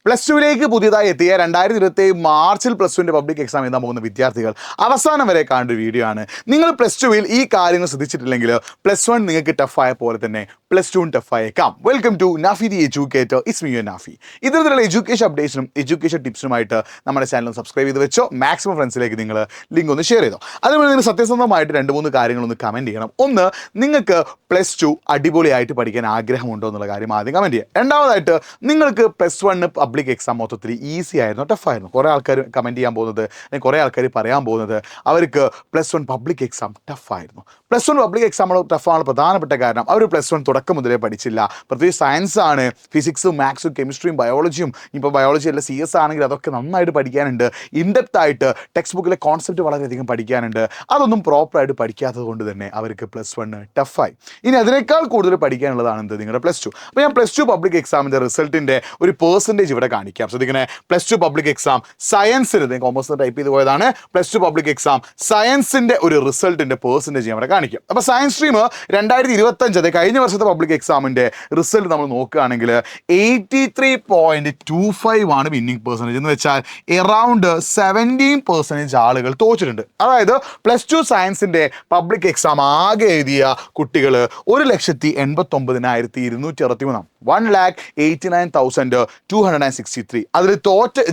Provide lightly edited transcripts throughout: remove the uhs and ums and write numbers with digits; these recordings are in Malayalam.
പ്ലസ് ടുവിലേക്ക് പുതിയതായി എത്തിയ 2027 മാർച്ചിൽ പ്ലസ് ടുവിൻ്റെ പബ്ലിക് എക്സാം എഴുതാൻ പോകുന്ന വിദ്യാർത്ഥികൾ അവസാനം വരെ കാണേണ്ട ഒരു വീഡിയോ ആണ്. നിങ്ങൾ പ്ലസ് ടുവിൽ ഈ കാര്യങ്ങൾ ശ്രദ്ധിച്ചിട്ടില്ലെങ്കിൽ പ്ലസ് വൺ നിങ്ങൾക്ക് ടഫായ പോലെ തന്നെ പ്ലസ് ടുവും ടഫായേക്കാം. Welcome to Nafi the educator. It's me Nafi. ഇത്തരത്തിലുള്ള എഡ്യൂക്കേഷൻ അപ്ഡേഷനും എഡ്യൂക്കേഷൻ ടിപ്സുമായിട്ട് നമ്മുടെ ചാനൽ സബ്സ്ക്രൈബ് ചെയ്ത് വെച്ചോ. മാക്സിമം ഫ്രണ്ട്സിലേക്ക് നിങ്ങൾ ലിങ്ക് ഒന്ന് ഷെയർ ചെയ്തോ. അതുപോലെ നിങ്ങൾ സത്യസന്ധമായിട്ട് 2-3 കാര്യങ്ങളൊന്ന് കമൻറ്റ് ചെയ്യണം. ഒന്ന്, നിങ്ങൾക്ക് പ്ലസ് ടു അടിപൊളിയായിട്ട് പഠിക്കാൻ ആഗ്രഹമുണ്ടോ എന്നുള്ള കാര്യം ആദ്യം കമൻറ്റ് ചെയ്യുക. രണ്ടാമതായിട്ട്, നിങ്ങൾക്ക് പ്ലസ് വണ്ണ് പബ്ലിക് എക്സാം മൊത്തത്തിൽ ഈസി ആയിരുന്നു ടഫായിരുന്നു? കുറേ ആൾക്കാർ കമൻറ്റ് ചെയ്യാൻ പോകുന്നത്, അല്ലെങ്കിൽ കുറേ ആൾക്കാർ പറയാൻ പോകുന്നത് അവർക്ക് പ്ലസ് വൺ പബ്ലിക് എക്സാം ടഫായിരുന്നു. പ്ലസ് വൺ പബ്ലിക് എക്സാം ടഫാണ് പ്രധാനപ്പെട്ട കാരണം അവർ പ്ലസ് വൺ തുടക്കം മുതലേ പഠിച്ചില്ല. പ്രത്യേകിച്ച് സയൻസ് ആണ്, ഫിസിക്സും മാത്സും കെമിസ്ട്രിയും ബയോളജിയും. ഇപ്പോൾ ബയോളജി അല്ല CS ആണെങ്കിൽ അതൊക്കെ നന്നായിട്ട് പഠിക്കാനുണ്ട്. ഇൻഡെപ്ത് ആയിട്ട് ടെക്സ്റ്റ് ബുക്കിലെ കോൺസെപ്റ്റ് വളരെയധികം പഠിക്കാനുണ്ട്. അതൊന്നും പ്രോപ്പറായിട്ട് പഠിക്കാത്തത് കൊണ്ട് തന്നെ അവർക്ക് പ്ലസ് വണ്ണ് ടഫായി. ഇനി അതിനേക്കാൾ കൂടുതൽ പഠിക്കാനുള്ളതാണ് എന്ത്? നിങ്ങളുടെ പ്ലസ് ടു. അപ്പോൾ ഞാൻ പ്ലസ് ടു പബ്ലിക് എക്സാമിൻ്റെ റിസൾട്ടിൻ്റെ ഒരു പെർസെൻറ്റേജ് ഇവിടെ കാണിക്കാം. ശ്രദ്ധിക്കണേ, പ്ലസ് ടു പബ്ലിക് എക്സാം സയൻസിന് കോമേഴ്സ് ടൈപ്പ് ചെയ്ത് പോയതാണ്. പ്ലസ് ടു പബ്ലിക് എക്സാം സയൻസിൻ്റെ ഒരു റിസൾട്ടിൻ്റെ പെർസെൻറ്റേജ് ഞാൻ ഇവിടെ കാണിക്കാം. അപ്പോൾ സയൻസ് സ്ട്രീം 2025 കഴിഞ്ഞ വർഷത്തെ പബ്ലിക് എക്സാമിൻ്റെ റിസൾട്ട് നമ്മൾ നോക്കുകയാണെങ്കിൽ 83.25 ആണ് വിന്നിംഗ് പെർസെൻറ്റേജ്. എന്ന് വെച്ചാൽ എറൗണ്ട് 17% ആളുകൾ തോറ്റിട്ടുണ്ട്. അതായത് പ്ലസ് ടു സയൻസിൻ്റെ പബ്ലിക് എക്സാം ആകെ എഴുതിയ കുട്ടികൾ 1,89,263, 1,89,263. അതിൽ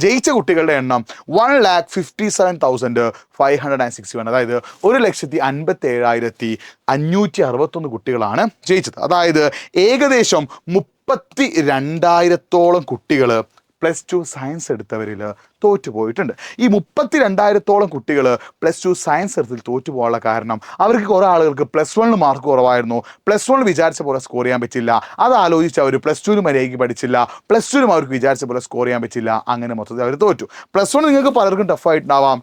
ജയിച്ച കുട്ടികളുടെ എണ്ണം 1,57,561. അതായത് 1,57,561 കുട്ടികളാണ് ജയിച്ചത്. അതായത് ഏകദേശം 32,000-ഓളം കുട്ടികൾ പ്ലസ് ടു സയൻസ് എടുത്തവരിൽ തോറ്റുപോയിട്ടുണ്ട്. ഈ 32,000-ഓളം കുട്ടികൾ പ്ലസ് ടു സയൻസ് എടുത്തിൽ തോറ്റുപോകാനുള്ള കാരണം അവർക്ക് കുറേ ആളുകൾക്ക് പ്ലസ് വണ്ണിൽ മാർക്ക് കുറവായിരുന്നു. പ്ലസ് വണ്ണിൽ വിചാരിച്ച പോലെ സ്കോർ ചെയ്യാൻ പറ്റില്ല. അത് ആലോചിച്ച് അവർ പ്ലസ് ടുവിന് മര്യാദയ്ക്ക് പഠിച്ചില്ല. പ്ലസ് ടുവിനും അവർക്ക് വിചാരിച്ച പോലെ സ്കോർ ചെയ്യാൻ പറ്റില്ല. അങ്ങനെ മൊത്തത്തിൽ അവർ തോറ്റു. പ്ലസ് വൺ നിങ്ങൾക്ക് പലർക്കും ടഫായിട്ടുണ്ടാവാം.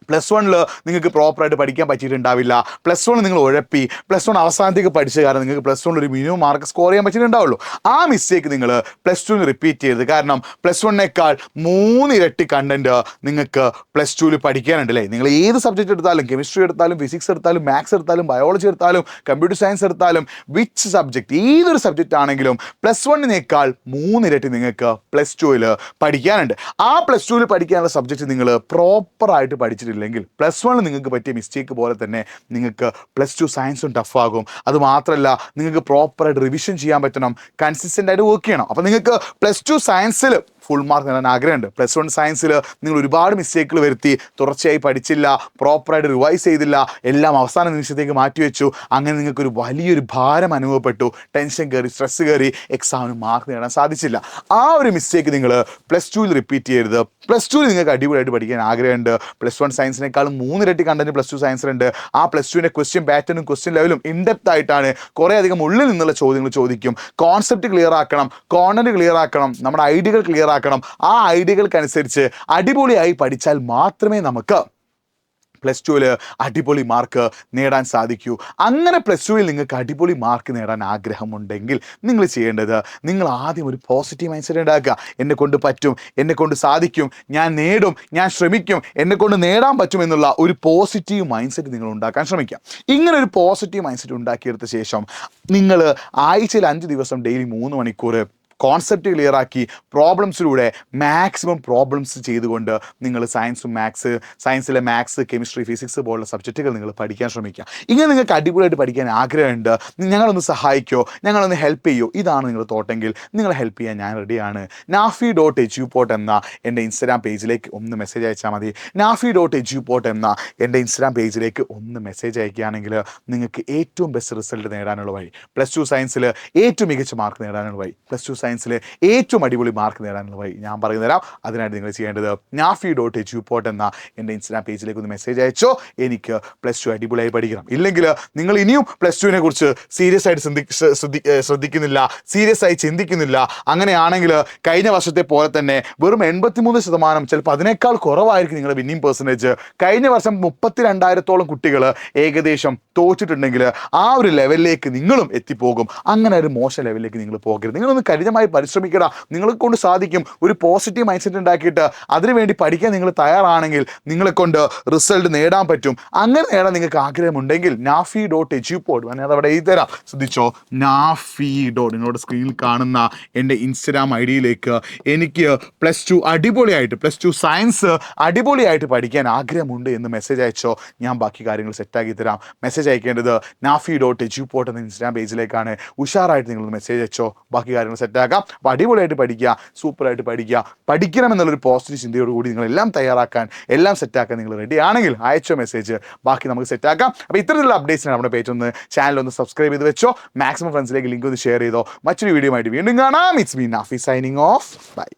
പ്ലസ് വണ്ണിൽ നിങ്ങൾക്ക് പ്രോപ്പറായിട്ട് പഠിക്കാൻ പറ്റിയിട്ടുണ്ടാവില്ല. പ്ലസ് വൺ നിങ്ങൾ ഉഴപ്പി പ്ലസ് വൺ അവസാനത്തേക്ക് പഠിച്ച കാരണം നിങ്ങൾക്ക് പ്ലസ് വണ്ണിൽ ഒരു മിനിമം മാർക്ക് സ്കോർ ചെയ്യാൻ പറ്റിയിട്ടുണ്ടാവുള്ളൂ. ആ മിസ്റ്റേക്ക് നിങ്ങൾ പ്ലസ് ടുവിന് റിപ്പീറ്റ് ചെയ്യരുത്. കാരണം പ്ലസ് വണ്ണിനേക്കാൾ 3 ഇരട്ടി കണ്ടൻറ്റ് നിങ്ങൾക്ക് പ്ലസ് ടുവിൽ പഠിക്കാനുണ്ട് അല്ലേ? നിങ്ങൾ ഏത് സബ്ജക്റ്റ് എടുത്താലും, കെമിസ്ട്രി എടുത്താലും, ഫിസിക്സ് എടുത്താലും, മാത്സ് എടുത്താലും, ബയോളജി എടുത്താലും, കമ്പ്യൂട്ടർ സയൻസ് എടുത്താലും, വിച്ച് സബ്ജക്റ്റ്, ഏതൊരു സബ്ജക്റ്റ് ആണെങ്കിലും പ്ലസ് വണ്ണിനേക്കാൾ 3 ഇരട്ടി നിങ്ങൾക്ക് പ്ലസ് ടുവിൽ പഠിക്കാനുണ്ട്. ആ പ്ലസ് ടുവിൽ പഠിക്കാനുള്ള സബ്ജക്റ്റ് നിങ്ങൾ പ്രോപ്പറായിട്ട് പഠിച്ചിട്ടില്ല ില്ലെങ്കിൽ പ്ലസ് വണ്ണിൽ നിങ്ങൾക്ക് പറ്റിയ മിസ്റ്റേക്ക് പോലെ തന്നെ നിങ്ങൾക്ക് പ്ലസ് ടു സയൻസും ടഫാകും. അതുമാത്രമല്ല, നിങ്ങൾക്ക് പ്രോപ്പറായിട്ട് റിവിഷൻ ചെയ്യാൻ പറ്റണം, കൺസിസ്റ്റൻ്റ് ആയിട്ട് വർക്ക് ചെയ്യണം. അപ്പോൾ നിങ്ങൾക്ക് പ്ലസ് ടു സയൻസിൽ ഫുൾ മാർക്ക് നേടാൻ ആഗ്രഹമുണ്ട്. പ്ലസ് വൺ സയൻസിൽ നിങ്ങൾ ഒരുപാട് മിസ്റ്റേക്കുകൾ വരുത്തി, തുടർച്ചയായി പഠിച്ചില്ല, പ്രോപ്പറായിട്ട് റിവൈസ് ചെയ്തില്ല, എല്ലാം അവസാന നിമിഷത്തേക്ക് മാറ്റിവെച്ചു. അങ്ങനെ നിങ്ങൾക്കൊരു വലിയൊരു ഭാരം അനുഭവപ്പെട്ടു, ടെൻഷൻ കയറി, സ്ട്രെസ് കയറി, എക്സാമിന് മാർക്ക് നേടാൻ സാധിച്ചില്ല. ആ ഒരു മിസ്റ്റേക്ക് നിങ്ങൾ പ്ലസ് ടുവിൽ റിപ്പീറ്റ് ചെയ്യരുത്. പ്ലസ് ടുവിൽ നിങ്ങൾക്ക് അടിപൊളിയായിട്ട് പഠിക്കാൻ ആഗ്രഹമുണ്ട്. പ്ലസ് വൺ സയൻസിനേക്കാളും 3 ഇരട്ടി കണ്ടന്റ് പ്ലസ് ടു സയൻസിലുണ്ട്. ആ പ്ലസ് ടുവിൻ്റെ ക്വസ്റ്റ്യൻ പാറ്റേണും ക്വസ്റ്റ്യൻ ലെവലും ഇൻഡെപ്ത് ആയിട്ടാണ്. കുറേ അധികം ഉള്ളിൽ നിന്നുള്ള ചോദ്യങ്ങൾ ചോദിക്കും. കോൺസെപ്റ്റ് ക്ലിയർ ആക്കണം, കോണ്ടന്റ് ക്ലിയർ ആക്കണം, നമ്മുടെ ഐഡിയകൾ ക്ലിയർ ആക്കണം. ആ ഐഡിയകൾക്കനുസരിച്ച് അടിപൊളിയായി പഠിച്ചാൽ മാത്രമേ നമുക്ക് പ്ലസ് ടുവിൽ അടിപൊളി മാർക്ക് നേടാൻ സാധിക്കൂ. അങ്ങനെ പ്ലസ് ടുവിൽ നിങ്ങൾക്ക് അടിപൊളി മാർക്ക് നേടാൻ ആഗ്രഹമുണ്ടെങ്കിൽ നിങ്ങൾ ചെയ്യേണ്ടത്, നിങ്ങൾ ആദ്യം ഒരു പോസിറ്റീവ് മൈൻഡ് സെറ്റ് ഉണ്ടാക്കുക. എന്നെക്കൊണ്ട് പറ്റും, എന്നെക്കൊണ്ട് സാധിക്കും, ഞാൻ നേടും, ഞാൻ ശ്രമിക്കും, എന്നെക്കൊണ്ട് നേടാൻ പറ്റും എന്നുള്ള ഒരു പോസിറ്റീവ് മൈൻഡ് സെറ്റ് നിങ്ങൾ ഉണ്ടാക്കാൻ ശ്രമിക്കുക. ഇങ്ങനെ ഒരു പോസിറ്റീവ് മൈൻഡ് സെറ്റ് ഉണ്ടാക്കിയെടുത്ത ശേഷം നിങ്ങൾ ആഴ്ചയിൽ 5 ദിവസം ഡെയിലി 3 മണിക്കൂർ കോൺസെപ്റ്റ് ക്ലിയർ ആക്കി പ്രോബ്ലംസിലൂടെ മാക്സിമം പ്രോബ്ലംസ് ചെയ്തുകൊണ്ട് നിങ്ങൾ സയൻസിലെ മാത്സ്, കെമിസ്ട്രി, ഫിസിക്സ് പോലുള്ള സബ്ജക്റ്റുകൾ നിങ്ങൾ പഠിക്കാൻ ശ്രമിക്കുക. ഇങ്ങനെ നിങ്ങൾക്ക് അടിപൊളിയായിട്ട് പഠിക്കാൻ ആഗ്രഹമുണ്ട്, ഞങ്ങളൊന്ന് സഹായിക്കോ, ഞങ്ങളൊന്ന് ഹെൽപ്പ് ചെയ്യോ, ഇതാണ് നിങ്ങൾ തോട്ടെങ്കിൽ നിങ്ങളെ ഹെൽപ്പ് ചെയ്യാൻ ഞാൻ റെഡിയാണ്. nafi.eduport എന്ന എൻ്റെ ഇൻസ്റ്റാഗ്രാം പേജിലേക്ക് ഒന്ന് മെസ്സേജ് അയച്ചാൽ മതി. nafi.eduport എന്ന എൻ്റെ ഇൻസ്റ്റാഗ്രാം പേജിലേക്ക് ഒന്ന് മെസ്സേജ് അയക്കുകയാണെങ്കിൽ നിങ്ങൾക്ക് ഏറ്റവും ബെസ്റ്റ് റിസൾട്ട് നേടാനുള്ള വഴി, പ്ലസ് ടു സയൻസിൽ ഏറ്റവും മികച്ച മാർക്ക് നേടാനുള്ള വഴി, പ്ലസ് ടു സയൻസിൽ ഏറ്റവും അടിപൊളി മാർക്ക് നേടാനുള്ള വഴി ഞാൻ പറഞ്ഞു തരാം. അതിനായിട്ട് നിങ്ങൾ ചെയ്യേണ്ടത് nafi.eduport എന്ന എൻ്റെ ഇൻസ്റ്റാഗ്രാം പേജിലേക്ക് ഒന്ന് മെസ്സേജ് അയച്ചോ. എനിക്ക് പ്ലസ് ടു അടിപൊളിയായി പഠിക്കണം. ഇല്ലെങ്കിൽ നിങ്ങൾ ഇനിയും പ്ലസ് ടുവിനെ കുറിച്ച് സീരിയസ് ആയിട്ട് ശ്രദ്ധിക്കുന്നില്ല, സീരിയസ് ആയി ചിന്തിക്കുന്നില്ല. അങ്ങനെയാണെങ്കിൽ കഴിഞ്ഞ വർഷത്തെ പോലെ തന്നെ വെറും 83%, ചിലപ്പോൾ അതിനേക്കാൾ കുറവായിരിക്കും നിങ്ങളുടെ വിന്നിംഗ് പെർസെൻറ്റേജ്. കഴിഞ്ഞ വർഷം 32,000-ഓളം കുട്ടികൾ ഏകദേശം തോറ്റിട്ടുണ്ടെങ്കിൽ ആ ഒരു ലെവലിലേക്ക് നിങ്ങളും എത്തിപ്പോകും. അങ്ങനെ ഒരു മോശം ലെവലിലേക്ക് നിങ്ങൾ പോകരുത്. നിങ്ങളൊന്ന് കരുതമായി കഠിനമായി പരിശ്രമിക്കടാ, നിങ്ങളെ കൊണ്ട് സാധിക്കും. ഒരു പോസിറ്റീവ് മൈൻഡ് സെറ്റ് ഉണ്ടാക്കിയിട്ട് അതിനുവേണ്ടി പഠിക്കാൻ നിങ്ങൾ തയ്യാറാണെങ്കിൽ നിങ്ങളെ കൊണ്ട് റിസൾട്ട് നേടാൻ പറ്റും. അങ്ങനെ നേടാൻ നിങ്ങൾക്ക് ആഗ്രഹമുണ്ടെങ്കിൽ nafi.edupod ഞാൻ അതവിടെ എഴുതി തരാം, ശ്രദ്ധിച്ചോ, nafi. നിങ്ങളുടെ സ്ക്രീനിൽ കാണുന്ന എൻ്റെ ഇൻസ്റ്റഗ്രാം ഐ ഡിയിലേക്ക് എനിക്ക് +2 അടിപൊളിയായിട്ട് +2 സയൻസ് അടിപൊളിയായിട്ട് പഠിക്കാൻ ആഗ്രഹമുണ്ട് എന്ന് മെസ്സേജ് അയച്ചോ, ഞാൻ ബാക്കി കാര്യങ്ങൾ സെറ്റാക്കി തരാം. മെസ്സേജ് അയക്കേണ്ടത് nafi.edupod എന്ന ഇൻസ്റ്റാഗ്രാം പേജിലേക്കാണ്. ഉഷാറായിട്ട് നിങ്ങൾ മെസ്സേജ് അയച്ചോ, ബാക്കി കാര്യങ്ങൾ സെറ്റാക്കാം. അപ്പോൾ അടിപൊളിയായിട്ട് പഠിക്കുക, സൂപ്പറായിട്ട് പഠിക്കുക. പഠിക്കണമെന്നുള്ളൊരു പോസിറ്റീവ് ചിന്തയോടുകൂടി നിങ്ങളെല്ലാം തയ്യാറാക്കാൻ, എല്ലാം സെറ്റാക്കാൻ നിങ്ങൾ റെഡി ആണെങ്കിൽ അയച്ചോ മെസ്സേജ്, ബാക്കി നമുക്ക് സെറ്റാക്കാം. അപ്പോൾ ഇത്തരത്തിലുള്ള അപ്ഡേറ്റ്സിന് നമ്മുടെ പേജ് ഒന്ന് ചാനൽ ഒന്ന് സബ്സ്ക്രൈബ് ചെയ്ത് വെച്ചോ, മാക്സിമം ഫ്രണ്ട്സിലേക്ക് ലിങ്ക് ഒന്ന് ഷെയർ ചെയ്തോ. മറ്റൊരു വീഡിയോ ആയിട്ട് വീണ്ടും കാണാം. It's me Nafi signing off. By.